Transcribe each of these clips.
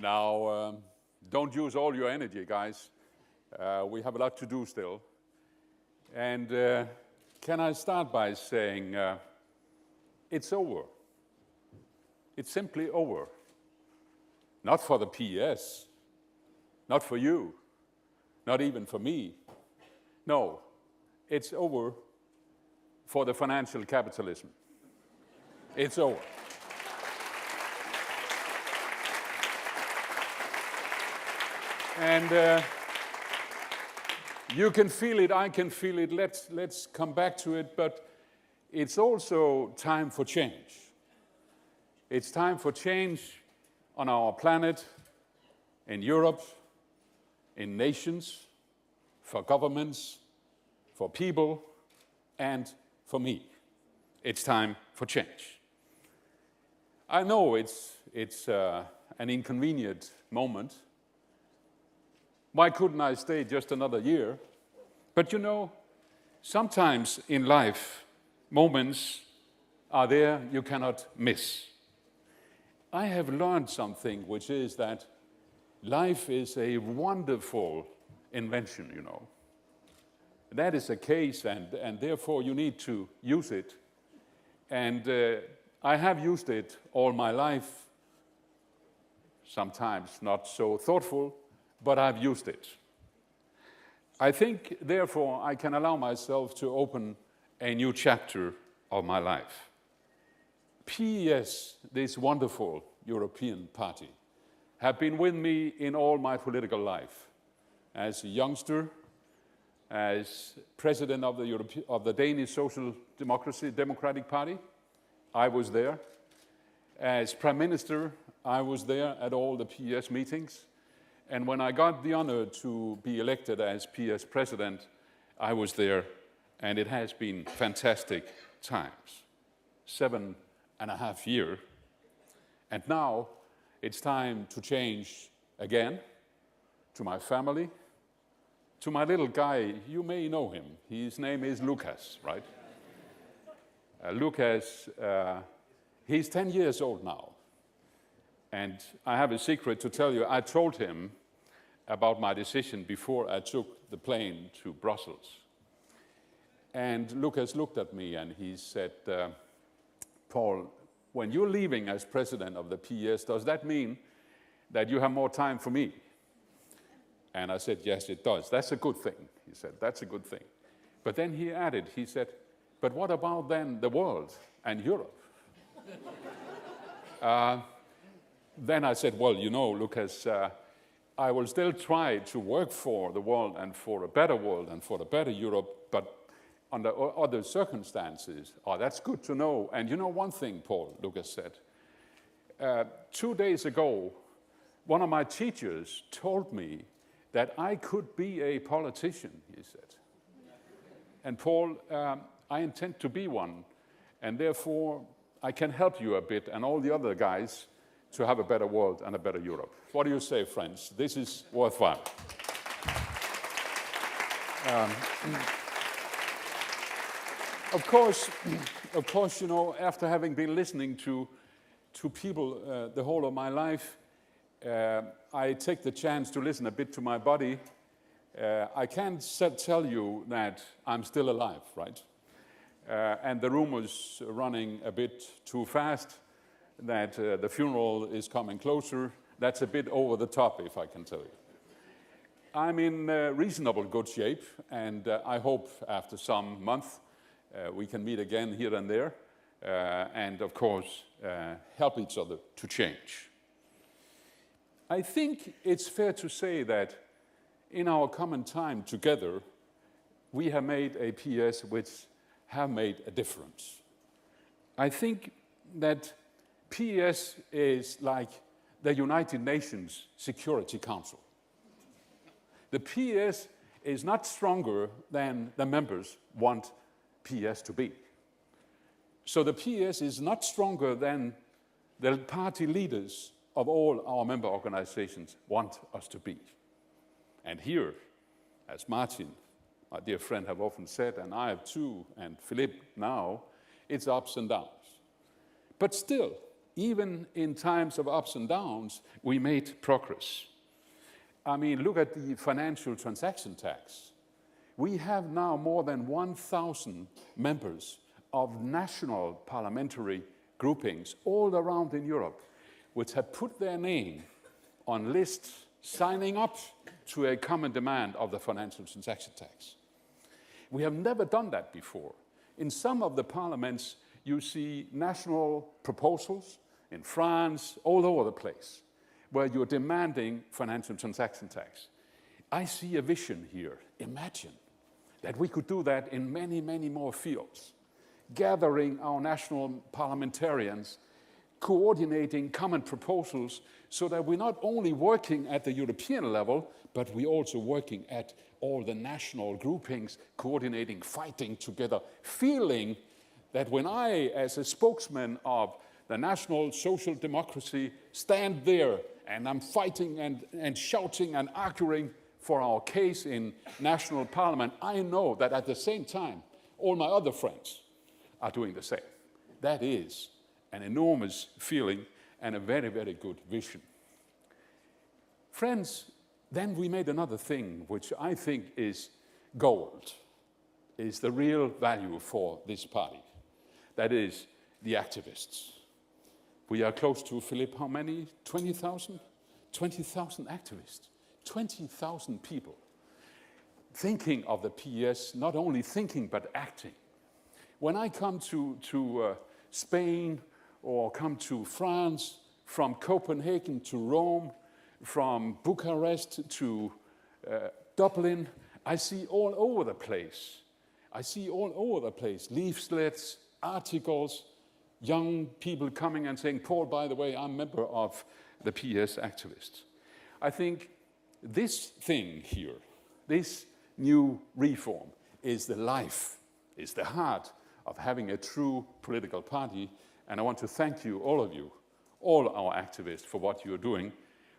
Now, don't use all your energy, guys. We have a lot to do still. And can I start by saying it's over. It's simply over. Not for the PES, not for you, not even for me. No, it's over for the financial capitalism. It's over. And you can feel it, I can feel it, let's come back to it, but it's also time for change. It's time for change on our planet, in Europe, in nations, for governments, for people, and for me. It's time for change. I know it's an inconvenient moment. Why couldn't I stay just another year? But you know, sometimes in life, moments are there you cannot miss. I have learned something, which is that life is a wonderful invention, you know. That is the case, and therefore you need to use it. And I have used it all my life, sometimes not so thoughtful, but I've used it. I think, therefore, I can allow myself to open a new chapter of my life. PES, this wonderful European party, have been with me in all my political life. As a youngster, as president of the Danish Social Democratic Party, I was there. As prime minister, I was there at all the PES meetings. And when I got the honor to be elected as PS president, I was there, and it has been fantastic times. 7.5 years. And now it's time to change again, to my family, to my little guy. You may know him. His name is Lucas, right? Lucas, he's 10 years old now. And I have a secret to tell you. I told him about my decision before I took the plane to Brussels. And Lucas looked at me and he said, Paul, when you're leaving as president of the PES, does that mean that you have more time for me? And I said, yes, it does. That's a good thing, he said. That's a good thing. But then he added, he said, but what about then the world and Europe? Then I said, well, you know, Lucas, I will still try to work for the world and for a better world and for a better Europe, but under other circumstances. Oh, that's good to know. And you know one thing, Paul, Lucas said. 2 days ago, one of my teachers told me that I could be a politician, he said. And Paul, I intend to be one, and therefore I can help you a bit and all the other guys to have a better world and a better Europe. What do you say, friends? This is worthwhile. Of course, you know, after having been listening to people the whole of my life, I take the chance to listen a bit to my body. I can't tell you that I'm still alive, right? And the rumors running a bit too fast, that the funeral is coming closer. That's a bit over the top, if I can tell you. I'm in reasonable good shape, and I hope after some month we can meet again here and there, and of course help each other to change. I think it's fair to say that in our common time together, we have made a PS which have made a difference. I think that PES is like the United Nations Security Council. The PES is not stronger than the members want PES to be. So the PES is not stronger than the party leaders of all our member organizations want us to be. And here, as Martin, my dear friend, have often said, and I have too, and Philippe now, it's ups and downs. But still, even in times of ups and downs, we made progress. I mean, look at the financial transaction tax. We have now more than 1,000 members of national parliamentary groupings all around in Europe, which have put their name on lists signing up to a common demand of the financial transaction tax. We have never done that before. In some of the parliaments, you see national proposals in France, all over the place, where you're demanding financial transaction tax. I see a vision here. Imagine that we could do that in many, many more fields, gathering our national parliamentarians, coordinating common proposals so that we're not only working at the European level, but we're also working at all the national groupings, coordinating, fighting together, feeling that when I, as a spokesman of the national social democracy, stand there and I'm fighting and shouting and arguing for our case in national parliament, I know that at the same time, all my other friends are doing the same. That is an enormous feeling and a very, very good vision. Friends, then we made another thing which I think is gold, is the real value for this party. That is the activists. We are close to, Philip, how many? 20,000? 20,000 activists, 20,000 people thinking of the PES, not only thinking but acting. When I come to Spain or come to France, from Copenhagen to Rome, from Bucharest to Dublin, I see all over the place. Leaflets, articles, young people coming and saying, Paul, by the way, I'm a member of the PS activists. I think this thing here, this new reform, is the life, is the heart of having a true political party. And I want to thank you, all of you, all our activists, for what you're doing.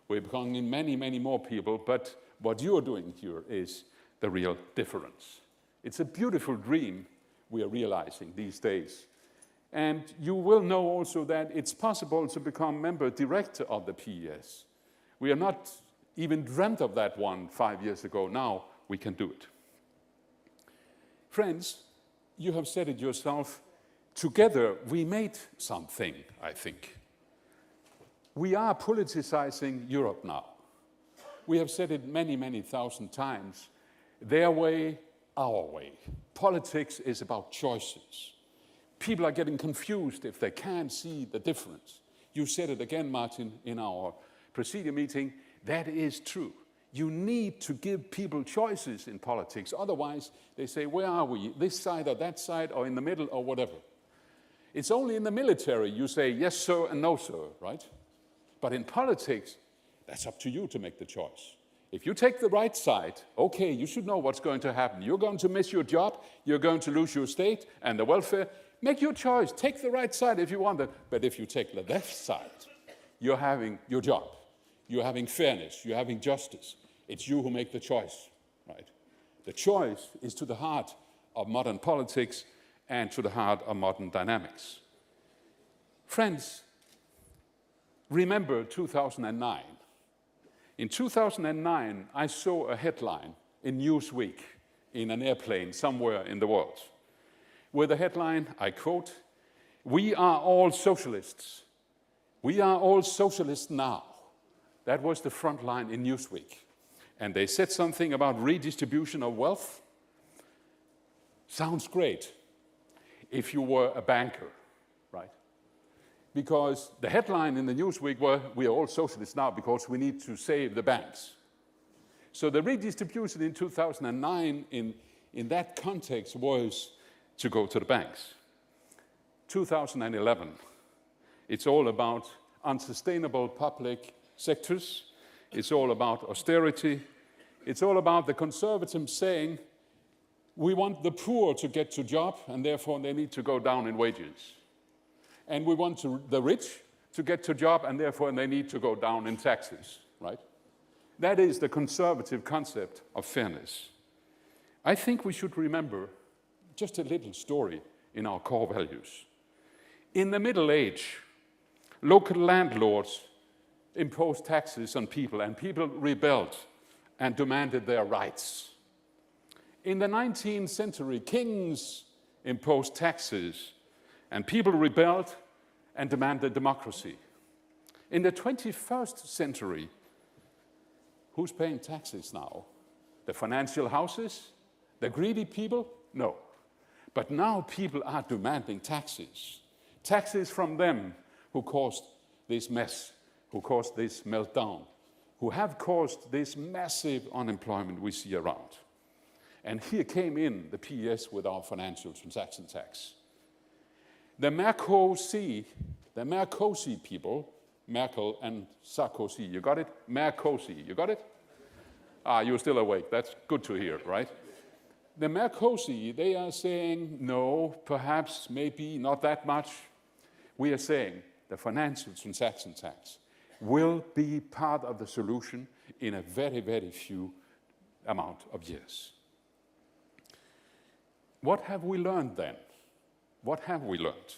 We're becoming many, many more people, but what you're doing here is the real difference. It's a beautiful dream we are realizing these days. And you will know also that it's possible to become member director of the PES. We have not even dreamt of that 5 years ago. Now we can do it. Friends, you have said it yourself. Together we made something, I think. We are politicizing Europe now. We have said it many, many thousand times. Their way, our way. Politics is about choices. People are getting confused if they can't see the difference. You said it again, Martin, in our presidium meeting. That is true. You need to give people choices in politics. Otherwise, they say, where are we? This side or that side or in the middle or whatever. It's only in the military you say yes, sir, and no, sir, right? But in politics, that's up to you to make the choice. If you take the right side, okay, you should know what's going to happen. You're going to miss your job. You're going to lose your state and the welfare. Make your choice. Take the right side if you want it. But if you take the left side, you're having your job. You're having fairness. You're having justice. It's you who make the choice, right? The choice is to the heart of modern politics and to the heart of modern dynamics. Friends, remember 2009. In 2009, I saw a headline in Newsweek in an airplane somewhere in the world, with the headline, I quote, "We are all socialists. We are all socialists now." That was the front line in Newsweek. And they said something about redistribution of wealth. Sounds great if you were a banker, right? Because the headline in the Newsweek was, we are all socialists now because we need to save the banks. So the redistribution in 2009 in that context was to go to the banks. 2011, it's all about unsustainable public sectors. It's all about austerity. It's all about the conservatives saying, we want the poor to get to job and therefore they need to go down in wages. And we want the rich to get to job and therefore they need to go down in taxes, right? That is the conservative concept of fairness. I think we should remember just a little story in our core values. In the Middle Age, Local landlords imposed taxes on people, and people rebelled and demanded their rights. In the 19th century, kings imposed taxes, and people rebelled and demanded democracy. In the 21st century, who's paying taxes now? The financial houses? The greedy people? No. But now people are demanding taxes. Taxes from them who caused this mess, who caused this meltdown, who have caused this massive unemployment we see around. And here came in the PES with our financial transaction tax. The Merkozy people, Merkel and Sarkozy, you got it? Merkozy, you got it? You're still awake, that's good to hear, right? The Merkozy, they are saying, no, perhaps, maybe, not that much. We are saying the financial transaction tax will be part of the solution in a very, very few amount of years. What have we learned then? What have we learned?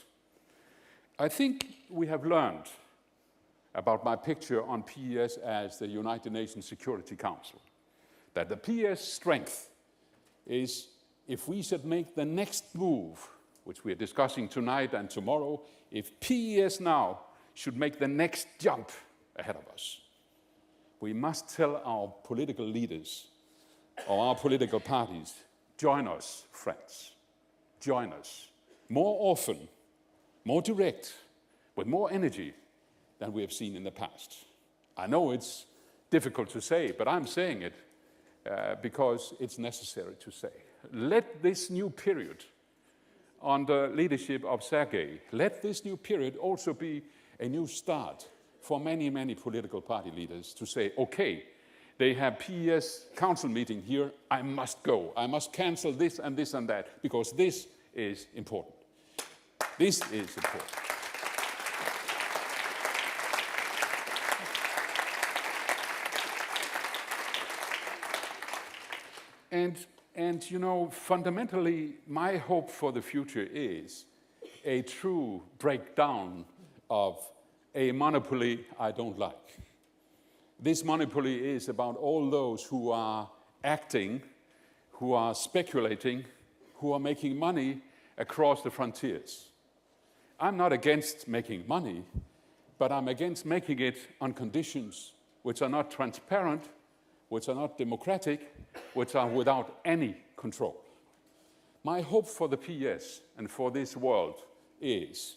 I think we have learned about my picture on PES as the United Nations Security Council, that the PES strength is if we should make the next move, which we are discussing tonight and tomorrow, if PES now should make the next jump ahead of us, we must tell our political leaders or our political parties, join us, friends, join us. More often, more direct, with more energy than we have seen in the past. I know it's difficult to say, but I'm saying it because it's necessary to say. Let this new period under leadership of Sergei, let this new period also be a new start for many, many political party leaders to say, okay, they have PES council meeting here, I must go. I must cancel this and this and that, because this is important. This is important. And you know, fundamentally, my hope for the future is a true breakdown of a monopoly I don't like. This monopoly is about all those who are acting, who are speculating, who are making money across the frontiers. I'm not against making money, but I'm against making it on conditions which are not transparent, which are not democratic, which are without any control. My hope for the PES and for this world is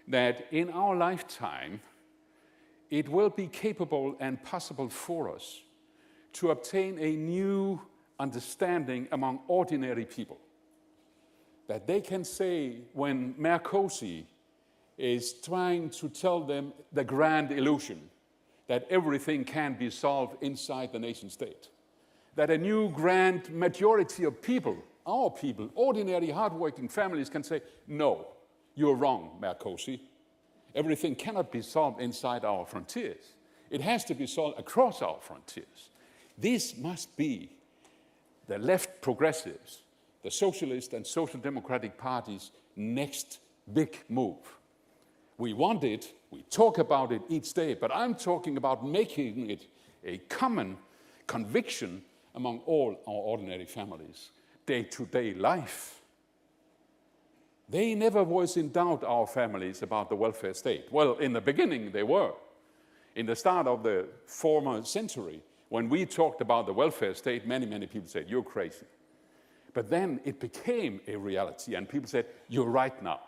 that in our lifetime, it will be capable and possible for us to obtain a new understanding among ordinary people. That they can say, when Merkozy is trying to tell them the grand illusion that everything can be solved inside the nation state, that a new grand majority of people, our people, ordinary hardworking families can say, no, you're wrong, Merkozy. Everything cannot be solved inside our frontiers. It has to be solved across our frontiers. This must be the left progressives, the socialist and social democratic parties' next big move. We want it, we talk about it each day, but I'm talking about making it a common conviction among all our ordinary families, day-to-day life. They never was in doubt, our families, about the welfare state. Well, in the beginning, they were. In the start of the former century, when we talked about the welfare state, many, many people said, you're crazy. But then it became a reality, and people said, you're right now.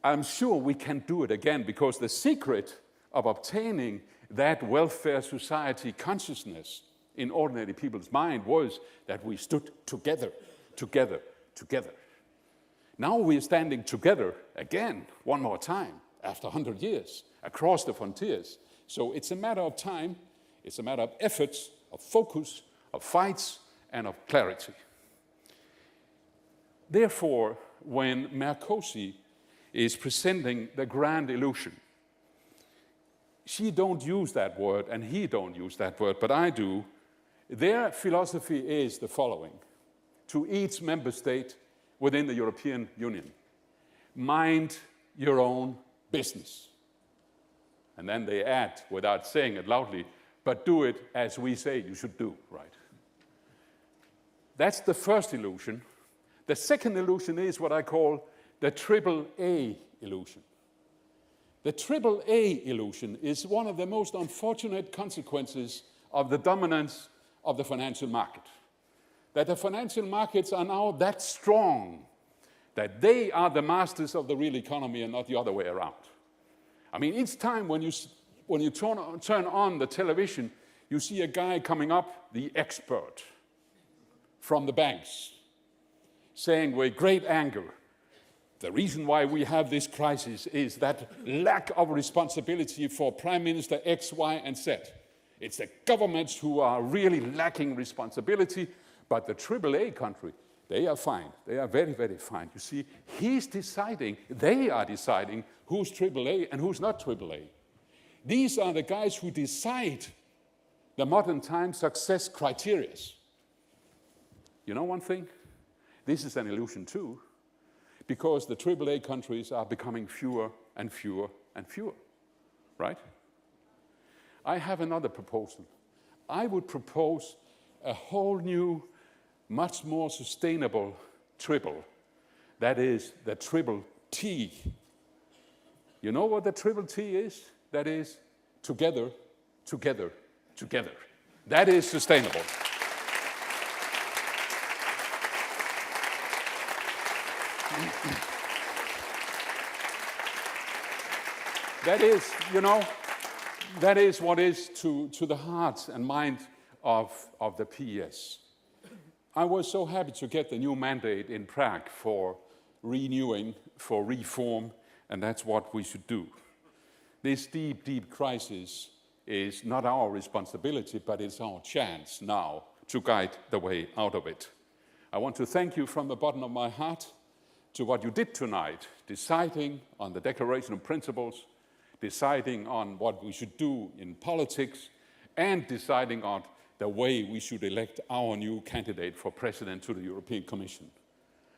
I'm sure we can do it again, because the secret of obtaining that welfare society consciousness in ordinary people's mind was that we stood together, together, together. Now we are standing together again, one more time, after 100 years, across the frontiers. So it's a matter of time, it's a matter of efforts, of focus, of fights, and of clarity. Therefore, when Merkozy is presenting the grand illusion, she don't use that word, and he don't use that word, but I do. Their philosophy is the following: to each member state within the European Union, mind your own business. And then they add, without saying it loudly, but do it as we say you should do, right? That's the first illusion. The second illusion is what I call the triple A illusion. The triple A illusion is one of the most unfortunate consequences of the dominance of the financial market. That the financial markets are now that strong that they are the masters of the real economy and not the other way around. I mean, each time when you turn on the television, you see a guy coming up, the expert from the banks, saying with great anger, the reason why we have this crisis is that lack of responsibility for Prime Minister X, Y, and Z. It's the governments who are really lacking responsibility, but the AAA country, they are fine. They are very, very fine. You see, they are deciding who's AAA and who's not AAA. These are the guys who decide the modern time success criteria. You know one thing? This is an illusion too, because the AAA countries are becoming fewer and fewer and fewer, right? I have another proposal. I would propose a whole new, much more sustainable triple. That is the triple T. You know what the triple T is? That is together, together, together. That is sustainable. That is, you know, that is what is to the heart and mind of the PS. I was so happy to get the new mandate in Prague for renewing, for reform, and that's what we should do. This deep, deep crisis is not our responsibility, but it's our chance now to guide the way out of it. I want to thank you from the bottom of my heart to what you did tonight, deciding on the Declaration of Principles, deciding on what we should do in politics, and deciding on the way we should elect our new candidate for president to the European Commission.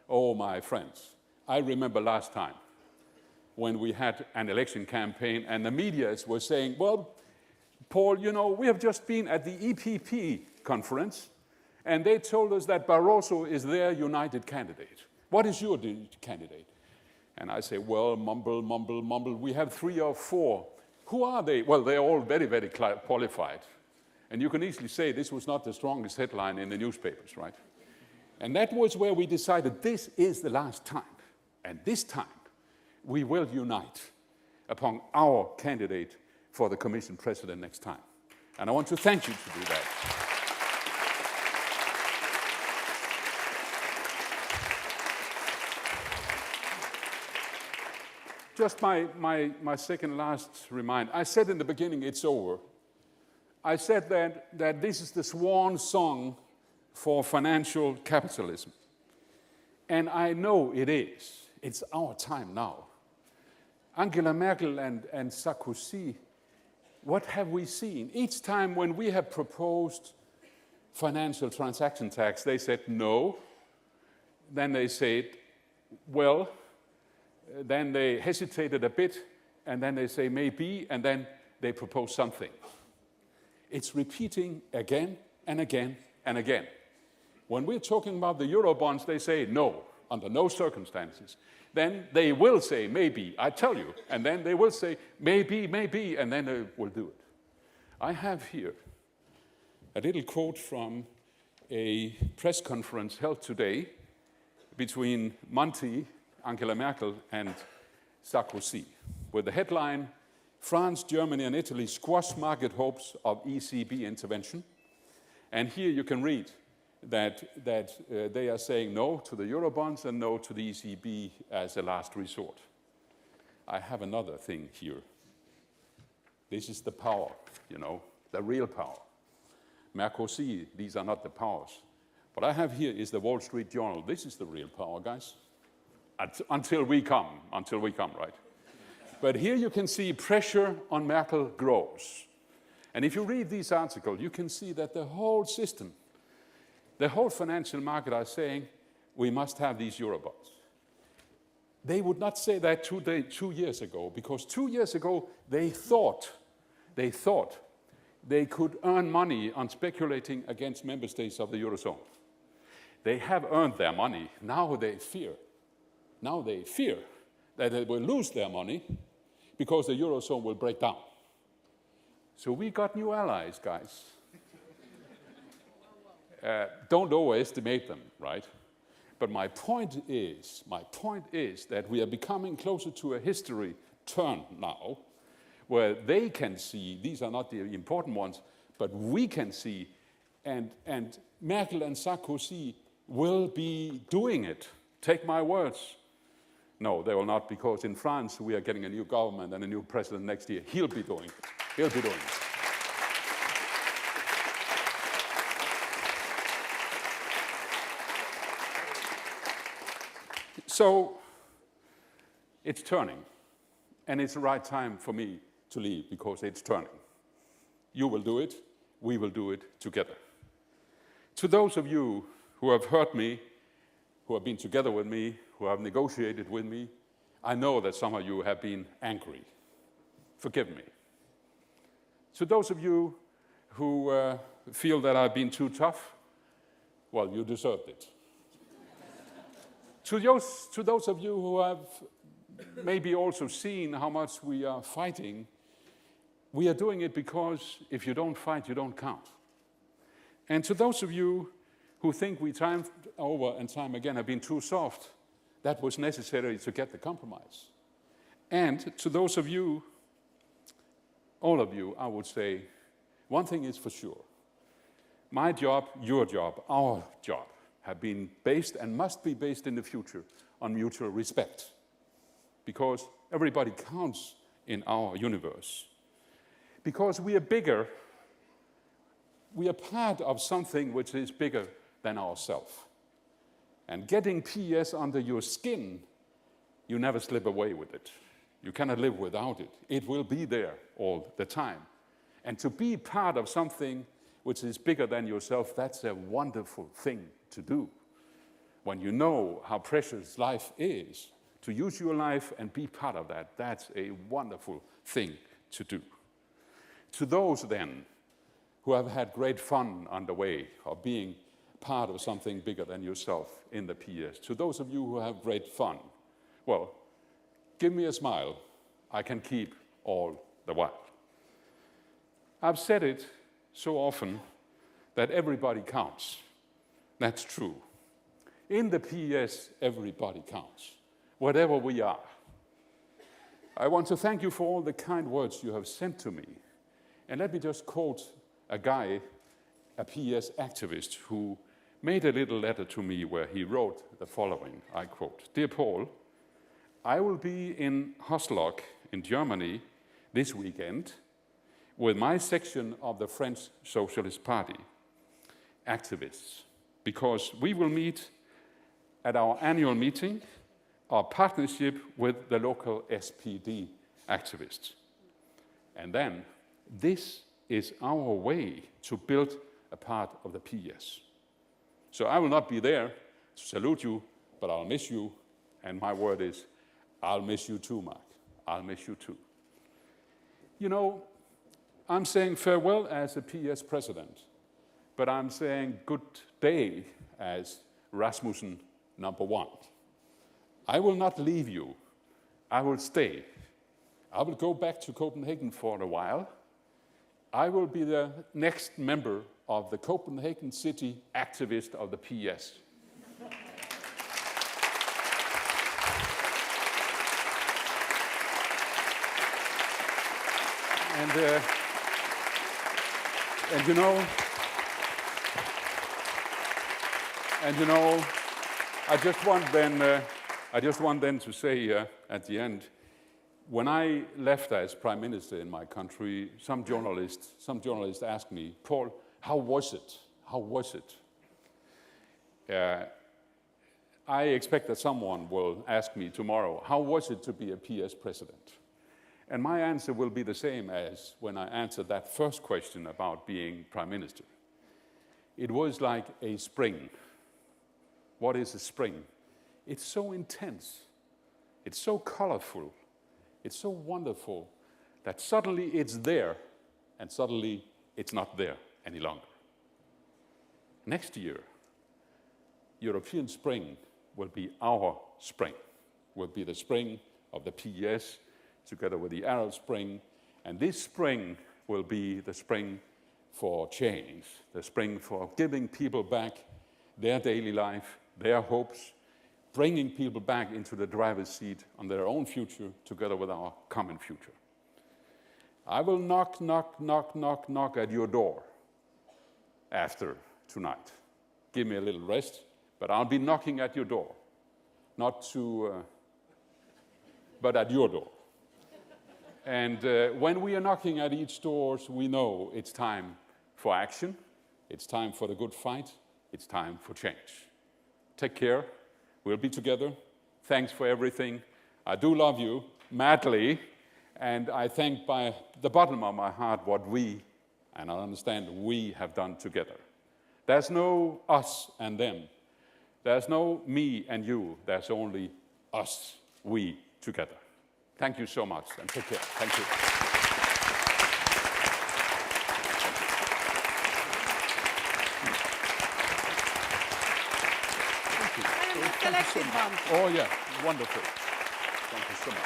Oh, my friends, I remember last time when we had an election campaign and the media were saying, well, Paul, you know, we have just been at the EPP conference and they told us that Barroso is their united candidate. What is your candidate? And I say, well, mumble, mumble, mumble. We have 3 or 4. Who are they? Well, they're all very, very qualified. And you can easily say this was not the strongest headline in the newspapers, right? And that was where we decided this is the last time. And this time, we will unite upon our candidate for the Commission President next time. And I want to thank you to do that. Just my second last reminder. I said in the beginning, it's over. I said that this is the swan song for financial capitalism. And I know it is. It's our time now. Angela Merkel and Sarkozy, what have we seen? Each time when we have proposed financial transaction tax, they said no. Then they said, well, then they hesitated a bit, and then they say maybe, and then they propose something. It's repeating again and again and again. When we're talking about the Eurobonds, they say no, under no circumstances. Then they will say maybe, I tell you, and then they will say maybe, maybe, and then they will do it. I have here a little quote from a press conference held today between Monti, Angela Merkel, and Sarkozy, with the headline, France, Germany, and Italy squash market hopes of ECB intervention. And here you can read that they are saying no to the Eurobonds and no to the ECB as a last resort. I have another thing here. This is the power, you know, the real power. Merkozy, these are not the powers. What I have here is the Wall Street Journal. This is the real power, guys. Until we come, right? But here you can see pressure on Merkel grows. And if you read this article, you can see that the whole system, the whole financial market are saying we must have these Eurobonds. They would not say that 2 years ago, because 2 years ago they thought they could earn money on speculating against member states of the Eurozone. They have earned their money. Now they fear that they will lose their money because the Eurozone will break down. So we got new allies, guys. Don't overestimate them, right? But my point is that we are becoming closer to a history turn now, where they can see, these are not the important ones, but we can see, and Merkel and Sarkozy will be doing it. Take my words. No, they will not, because in France we are getting a new government and a new president next year. He'll be doing it. He'll be doing it. So it's turning, and it's the right time for me to leave because it's turning. You will do it, we will do it together. To those of you who have heard me, who have been together with me, who have negotiated with me, I know that some of you have been angry. Forgive me. To those of you who feel that I've been too tough, well, you deserved it. To those of you who have maybe also seen how much we are fighting, we are doing it because if you don't fight, you don't count. And to those of you who think we time over and time again have been too soft, that was necessary to get the compromise. And to those of you, all of you, I would say, one thing is for sure. My job, your job, our job, have been based and must be based in the future on mutual respect, because everybody counts in our universe. Because we are bigger, we are part of something which is bigger than ourselves. And getting PS under your skin, you never slip away with it. You cannot live without it. It will be there all the time. And to be part of something which is bigger than yourself, that's a wonderful thing to do. When you know how precious life is, to use your life and be part of that, that's a wonderful thing to do. To those then who have had great fun on the way of being part of something bigger than yourself in the PS, to those of you who have great fun, well, give me a smile. I can keep all the while. I've said it so often that everybody counts. That's true. In the PS, everybody counts, whatever we are. I want to thank you for all the kind words you have sent to me. And let me just quote a guy, a PS activist, who made a little letter to me where he wrote the following, I quote, "Dear Poul, I will be in Hoslock in Germany this weekend with my section of the French Socialist Party activists, because we will meet at our annual meeting, our partnership with the local SPD activists. And then, this is our way to build a part of the PS. So I will not be there to salute you, but I'll miss you. And my word is, I'll miss you too, Mark. I'll miss you too." You know, I'm saying farewell as a PS president, but I'm saying good day as Rasmussen #1. I will not leave you. I will stay. I will go back to Copenhagen for a while. I will be the next member of the Copenhagen City activist of the PS. And you know, I just want then to say at the end, when I left as prime minister in my country, some journalists asked me, "Poul, how was it? How was it?" I expect that someone will ask me tomorrow, "How was it to be a PS president?" And my answer will be the same as when I answered that first question about being prime minister. It was like a spring. What is a spring? It's so intense. It's so colorful. It's so wonderful that suddenly it's there and suddenly it's not there any longer. Next year, European spring will be our spring, will be the spring of the PES together with the Arab Spring. And this spring will be the spring for change, the spring for giving people back their daily life, their hopes, bringing people back into the driver's seat on their own future together with our common future. I will knock, knock, knock, knock, knock at your door after tonight. Give me a little rest, but I'll be knocking at your door, but at your door. And when we are knocking at each door, we know it's time for action, it's time for the good fight, it's time for change. Take care. We'll be together. Thanks for everything. I do love you madly, and I thank by the bottom of my heart what we, and I understand we have done together. There's no us and them. There's no me and you. There's only us, we, together. Thank you so much, and take care. Thank you. Oh, yeah, wonderful. Thank you so much.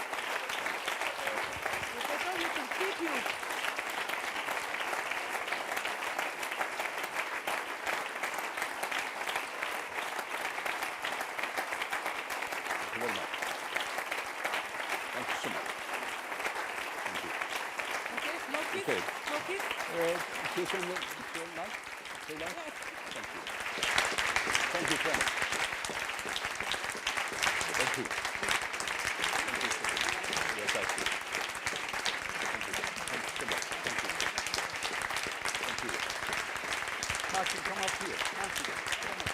Thank you so much. Thank you. Okay. Kiss on the mic. Thank you. Thank you, friends. Thank you. Yes, I see. Thank you. Thank you so much. Thank you. Thank you. Martin, come up here. Martin, come on.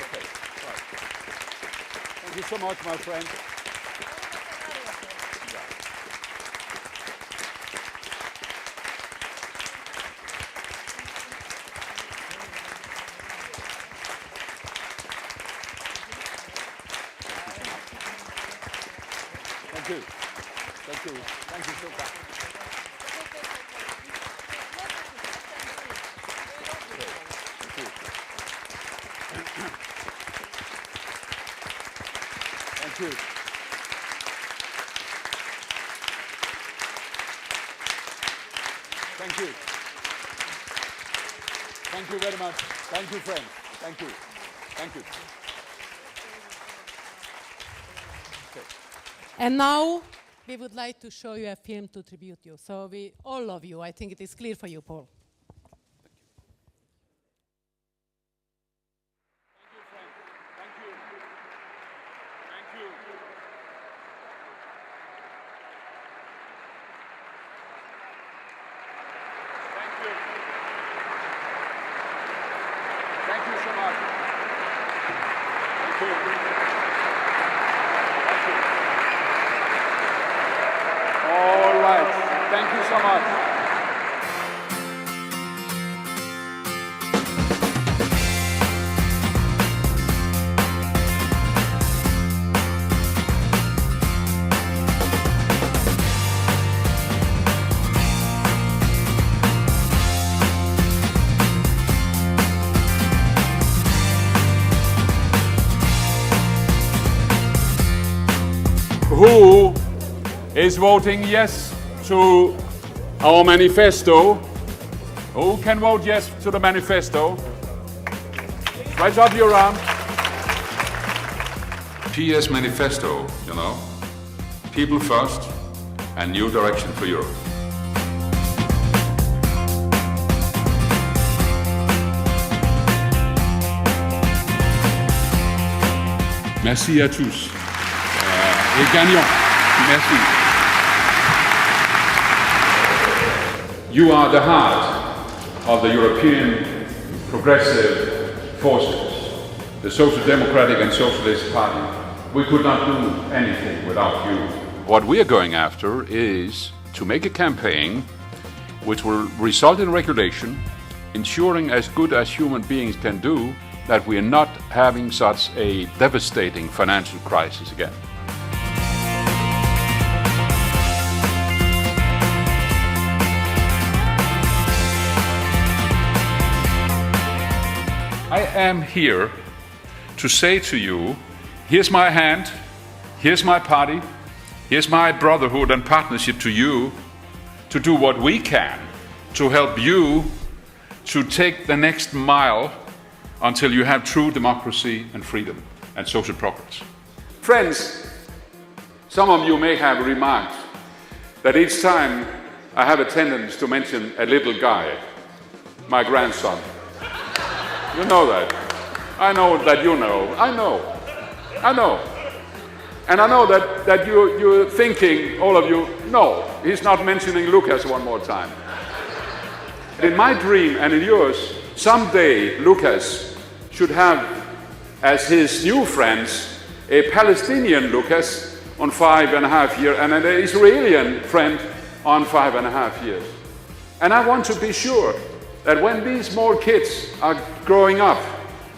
Okay, right. Thank you so much, my friend. Thank you. Thank you. Thank you so much. Thank you. Thank you. Thank you. Thank you very much. Thank you, friends. Thank you. Thank you. Okay. And now we would like to show you a film to tribute you. So all of you, I think it is clear for you, Paul. Thank you so much. Thank you. Thank you. All right. Thank you so much. Who is voting yes to our manifesto? Who can vote yes to the manifesto? Raise up your arm. PS manifesto, you know. People first and new direction for Europe. Merci à tous. Et gagnant. Merci. You are the heart of the European progressive forces, the Social Democratic and Socialist Party. We could not do anything without you. What we are going after is to make a campaign which will result in regulation, ensuring as good as human beings can do that we are not having such a devastating financial crisis again. I am here to say to you, here's my hand, here's my party, here's my brotherhood and partnership to you to do what we can to help you to take the next mile until you have true democracy and freedom and social progress. Friends, some of you may have remarked that each time I have a tendency to mention a little guy, my grandson. You know that. I know that you know. I know. And I know that you're thinking, all of you, no, he's not mentioning Lucas one more time. In my dream and in yours, someday Lucas should have as his new friends a Palestinian Lucas on 5.5 years and an Israeli friend on 5.5 years. And I want to be sure that when these small kids are growing up,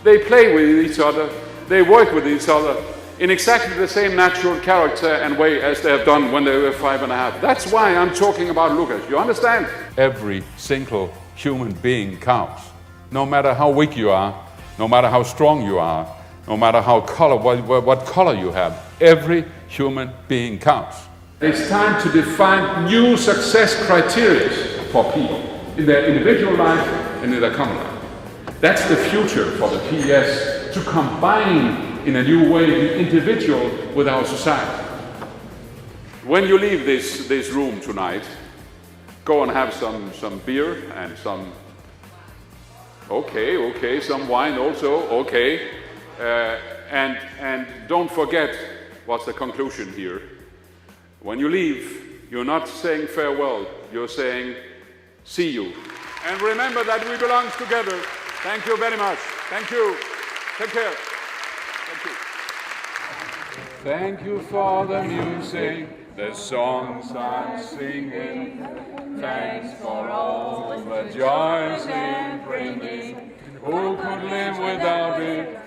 they play with each other, they work with each other in exactly the same natural character and way as they have done when they were 5.5. That's why I'm talking about Lucas. You understand? Every single human being counts. No matter how weak you are, no matter how strong you are, no matter what color you have, every human being counts. It's time to define new success criteria for people in their individual life and in their common life. That's the future for the PES, to combine in a new way the individual with our society. When you leave this room tonight, go and have some beer and some, okay, some wine also, okay. And don't forget what's the conclusion here. When you leave, you're not saying farewell, you're saying see you. And remember that we belong together. Thank you very much. Thank you. Take care. Thank you. Thank you for the music, the songs I'm singing. Thanks for all the joys in bringing. Who could live without it?